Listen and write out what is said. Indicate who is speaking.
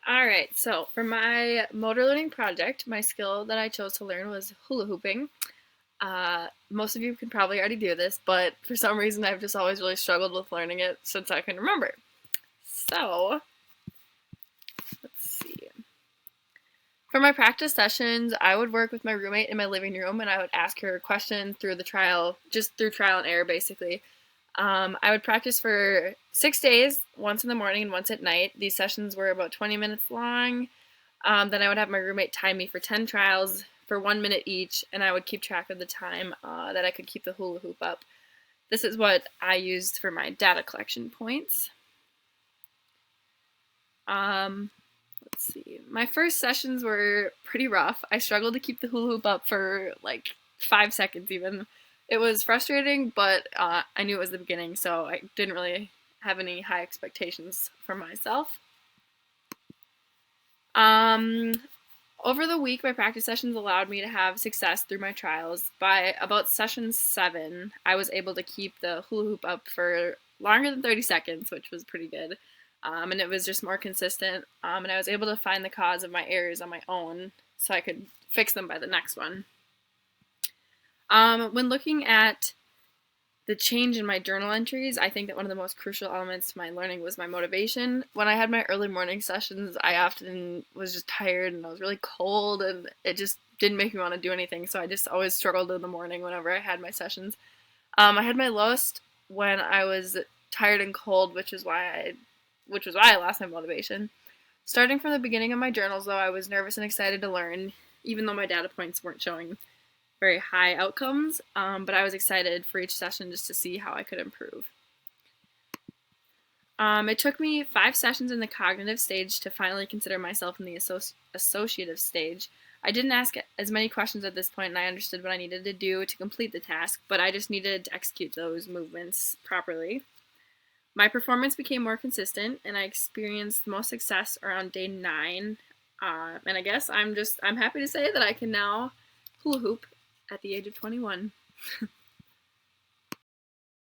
Speaker 1: All right, so for my motor learning project, my skill that I chose to learn was hula hooping. Most of you can probably already do this, but for some reason I've just always really struggled with learning it since I can remember. So, let's see. For my practice sessions, I would work with my roommate in my living room and I would ask her questions through the trial, just through trial and error basically. I would practice for 6 days, once in the morning and once at night. These sessions were about 20 minutes long. Then I would have my roommate time me for 10 trials for 1 minute each, and I would keep track of the time that I could keep the hula hoop up. This is what I used for my data collection points. Let's see. My first sessions were pretty rough. I struggled to keep the hula hoop up for like 5 seconds even. It was frustrating, but I knew it was the beginning, so I didn't really have any high expectations for myself. Um, Over the week, my practice sessions allowed me to have success through my trials. By about session 7, I was able to keep the hula hoop up for longer than 30 seconds, which was pretty good. And it was just more consistent. And I was able to find the cause of my errors on my own so I could fix them by the next one. When looking at the change in my journal entries, I think that one of the most crucial elements to my learning was my motivation. When I had my early morning sessions, I often was just tired and I was really cold and it just didn't make me want to do anything. So I just always struggled in the morning whenever I had my sessions. I had my lowest when I was tired and cold, which was why I lost my motivation. Starting from the beginning of my journals, though, I was nervous and excited to learn, even though my data points weren't showing very high outcomes, but I was excited for each session just to see how I could improve. It took me 5 sessions in the cognitive stage to finally consider myself in the associative stage. I didn't ask as many questions at this point, and I understood what I needed to do to complete the task, but I just needed to execute those movements properly. My performance became more consistent, and I experienced the most success around day 9. And I guess I'm happy to say that I can now hula hoop at the age of 21.